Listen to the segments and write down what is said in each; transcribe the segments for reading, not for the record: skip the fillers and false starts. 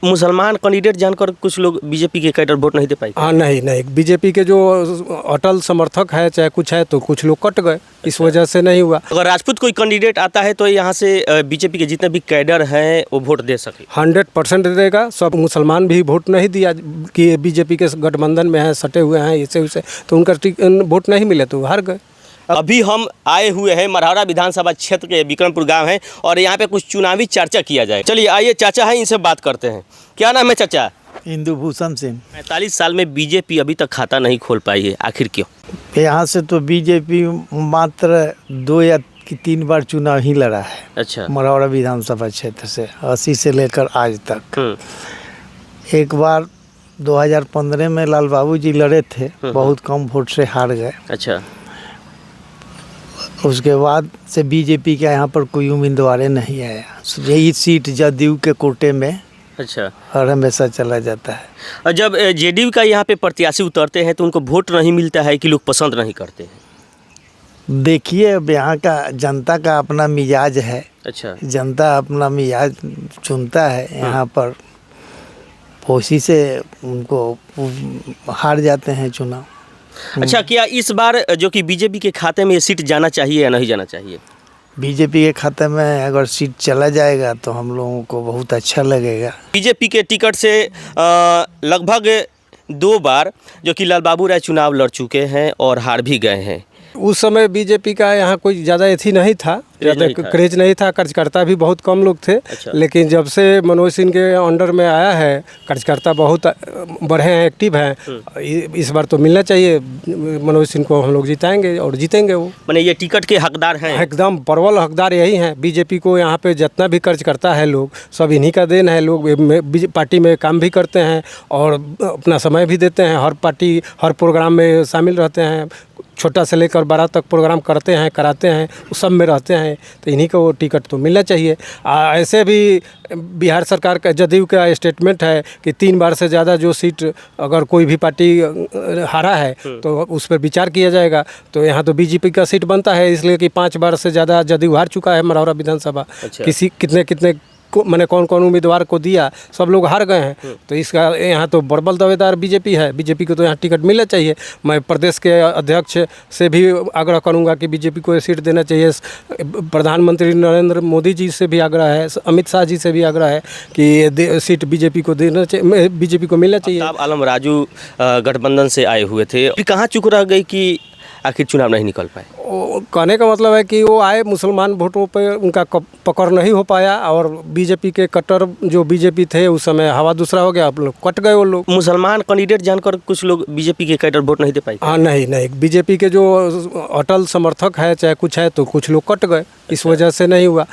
मुसलमान कैंडिडेट जानकर कुछ लोग बीजेपी के कैडर वोट नहीं दे पाए। हाँ, नहीं बीजेपी के जो अटल समर्थक है चाहे कुछ है, तो कुछ लोग कट गए, इस वजह से नहीं हुआ। अगर राजपूत कोई कैंडिडेट आता है तो यहाँ से बीजेपी के जितने भी कैडर हैं वो वोट दे सके। 100% देगा। सब मुसलमान भी वोट नहीं दिया कि बीजेपी के गठबंधन में हैं, सटे हुए हैं इसे उसे, तो उनका वोट नहीं मिले तो हार गए। अभी हम आए हुए हैं मरहौरा विधानसभा क्षेत्र के विक्रमपुर गांव है और यहाँ पे कुछ चुनावी चर्चा किया जाए। चलिए आइए, चाचा है, इनसे बात करते हैं। क्या नाम है चाचा? इंदुभूषण सिंह। 45 साल में बीजेपी अभी तक खाता नहीं खोल पाई है, आखिर क्यों? यहाँ से तो बीजेपी मात्र 2 या 3 बार चुनाव ही लड़ा है। अच्छा। मरहौरा विधानसभा क्षेत्र से 80 से लेकर आज तक। एक बार 2015 में लाल बाबू जी लड़े थे, बहुत कम वोट से हार गए। अच्छा। उसके बाद से बीजेपी के यहाँ पर कोई उम्मीदवार नहीं आया। यही सीट जदयू के कोटे में अच्छा और हमेशा चला जाता है। और जब जेडीयू का यहाँ पे प्रत्याशी उतरते हैं तो उनको वोट नहीं मिलता है कि लोग पसंद नहीं करते हैं? देखिए, अब यहाँ का जनता का अपना मिजाज है। अच्छा। जनता अपना मिजाज चुनता है यहाँ पर, उसी से उनको हार जाते हैं चुनाव। अच्छा, क्या इस बार जो कि बीजेपी के खाते में ये सीट जाना चाहिए या नहीं जाना चाहिए? बीजेपी के खाते में अगर सीट चला जाएगा तो हम लोगों को बहुत अच्छा लगेगा। बीजेपी के टिकट से लगभग 2 बार जो कि लाल बाबू राय चुनाव लड़ चुके हैं और हार भी गए हैं। उस समय बीजेपी का यहाँ कोई ज़्यादा एथी नहीं था, ज़्यादा क्रेज नहीं था, कार्यकर्ता भी बहुत कम लोग थे। अच्छा। लेकिन जब से मनोज सिंह के अंडर में आया है, कार्यकर्ता बहुत बढ़े हैं, एक्टिव हैं। इस बार तो मिलना चाहिए, मनोज सिंह को हम लोग जिताएंगे और जीतेंगे। वो माने ये टिकट के हकदार हैं, एकदम प्रबल हकदार यही हैं। बीजेपी को यहाँ पे जितना भी कार्यकर्ता है लोग, सब इन्हीं का देन है। लोग पार्टी में काम भी करते हैं और अपना समय भी देते हैं। हर पार्टी हर प्रोग्राम में शामिल रहते हैं, छोटा से लेकर बड़ा तक प्रोग्राम करते हैं, कराते हैं, उस सब में रहते हैं। तो इन्हीं को वो टिकट तो मिलना चाहिए। ऐसे भी बिहार सरकार का जदयू का स्टेटमेंट है कि 3 बार से ज़्यादा जो सीट अगर कोई भी पार्टी हारा है तो उस पर विचार किया जाएगा। तो यहाँ तो बीजेपी का सीट बनता है, इसलिए कि 5 बार से ज़्यादा जदयू हार चुका है मरहौरा विधानसभा। अच्छा। कितने को मैंने कौन उम्मीदवार को दिया, सब लोग हार गए हैं। तो इसका यहाँ तो बड़बल दावेदार बीजेपी है। बीजेपी को तो यहाँ टिकट मिलना चाहिए। मैं प्रदेश के अध्यक्ष से भी आग्रह करूँगा कि बीजेपी को ये सीट देना चाहिए। प्रधानमंत्री नरेंद्र मोदी जी से भी आग्रह है, अमित शाह जी से भी आग्रह है कि ये सीट बीजेपी को देना चाहिए, बीजेपी को मिलना चाहिए। आफ्ताब आलम राजू गठबंधन से आए हुए थे, फिर कहाँ चुक रह गई कि आखिर चुनाव नहीं निकल पाए? कहने का मतलब है कि वो आए, मुसलमान वोटों पे उनका पकड़ नहीं हो पाया और बीजेपी के कट्टर जो बीजेपी थे उस समय हवा दूसरा हो गया, अब लोग कट गए। वो लोग मुसलमान कैंडिडेट जानकर कुछ लोग बीजेपी के कैडर वोट नहीं दे पाए। हाँ, नहीं बीजेपी के जो अटल समर्थक है चाहे कुछ है, तो कुछ लोग कट गए, इस वजह से नहीं हुआ।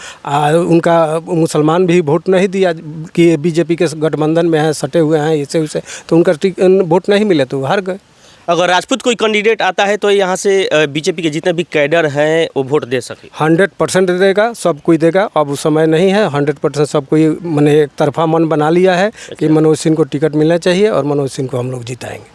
उनका मुसलमान भी वोट नहीं दिया कि बीजेपी के गठबंधन में हैं, सटे हुए हैं इसे उसे, तो उनका वोट नहीं मिले तो हार गए। अगर राजपूत कोई कैंडिडेट आता है तो यहाँ से बीजेपी के जितने भी कैडर हैं वो वोट दे सके। 100% देगा, सब कोई देगा। अब समय नहीं है, 100% सब कोई मैंने एक तरफा मन बना लिया है। अच्छा। कि मनोज सिंह को टिकट मिलना चाहिए और मनोज सिंह को हम लोग जिताएंगे।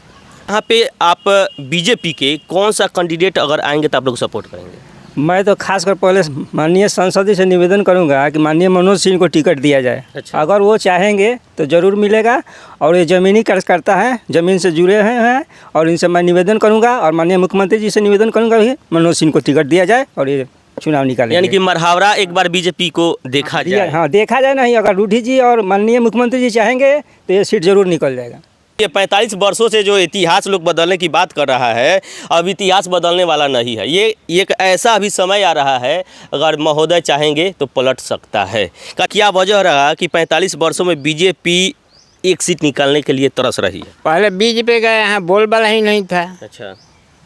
यहाँ पे आप बीजेपी के कौन सा कैंडिडेट अगर आएंगे तो आप लोग सपोर्ट करेंगे? मैं तो खासकर पहले माननीय सांसद जी से निवेदन करूंगा कि माननीय मनोज सिंह को टिकट दिया जाए। अच्छा। अगर वो चाहेंगे तो ज़रूर मिलेगा और ये ज़मीनी कार्यकर्ता हैं, ज़मीन से जुड़े हैं और इनसे मैं निवेदन करूंगा और माननीय मुख्यमंत्री जी से निवेदन करूंगा कि मनोज सिंह को टिकट दिया जाए और ये चुनाव निकालें। यानी कि मरहौरा एक बार बीजेपी को देखा जाए। हाँ, देखा जाए। नहीं, अगर रूढ़ी जी और माननीय मुख्यमंत्री जी चाहेंगे तो ये सीट ज़रूर निकल जाएगा। ये 45 वर्षों से जो इतिहास लोग बदलने की बात कर रहा है, अब इतिहास बदलने वाला नहीं है। ये एक ऐसा अभी समय आ रहा है, अगर महोदय चाहेंगे तो पलट सकता है। का क्या वजह रहा कि 45 वर्षों में बीजेपी एक सीट निकालने के लिए तरस रही है? पहले बीजेपी का यहाँ बोलबाला ही नहीं था। अच्छा।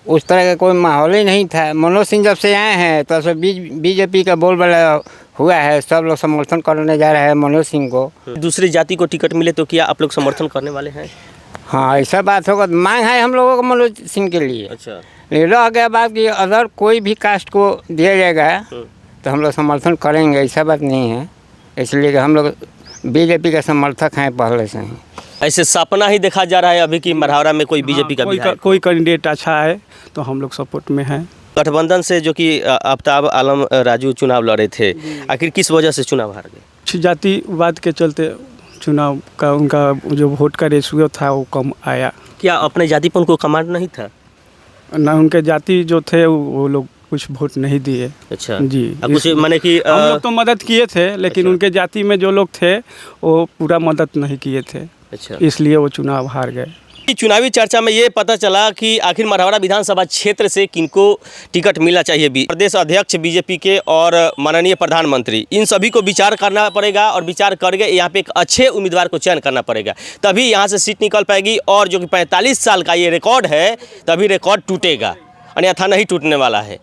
उस तरह का कोई माहौल ही नहीं था। मनोज सिंह जब से आए हैं तब से बीजेपी का बोलबाला हुआ है। सब लोग समर्थन करने जा रहे हैं मनोज सिंह को। दूसरी जाति को टिकट मिले तो क्या आप लोग समर्थन करने वाले हैं? हाँ, ऐसा बात होगा। मांग है हम लोगों को मनोज सिंह के लिए। अच्छा। रह गया बात कि अगर कोई भी कास्ट को दिया जाएगा तो हम लोग समर्थन करेंगे, ऐसा बात नहीं है। इसलिए कि हम लोग बीजेपी का समर्थक हैं पहले से ही। ऐसे सपना ही देखा जा रहा है अभी कि मरहौरा में कोई बीजेपी का कोई कैंडिडेट अच्छा है तो हम लोग सपोर्ट में हैं। गठबंधन से जो कि आफ्ताब आलम राजू चुनाव लड़े थे, आखिर किस वजह से चुनाव हार गए? जातिवाद के चलते चुनाव का उनका जो वोट का रेशियो था वो कम आया। क्या अपने जाति पर उनको कमांड नहीं था? ना उनके जाति जो थे वो लोग कुछ वोट नहीं दिए। अच्छा जी, कुछ माने कि हम लोग तो मदद किए थे, लेकिन अच्छा। उनके जाति में जो लोग थे वो पूरा मदद नहीं किए थे, अच्छा इसलिए वो चुनाव हार गए। चुनावी चर्चा में ये पता चला कि आखिर मरवाड़ा विधानसभा क्षेत्र से किनको टिकट मिलना चाहिए। प्रदेश अध्यक्ष बीजेपी के और माननीय प्रधानमंत्री, इन सभी को विचार करना पड़ेगा और विचार करके यहाँ पे एक अच्छे उम्मीदवार को चयन करना पड़ेगा, तभी यहाँ से सीट निकल पाएगी। और जो कि 45 साल का ये रिकॉर्ड है, तभी रिकॉर्ड टूटेगा, अन्यथा नहीं टूटने वाला है।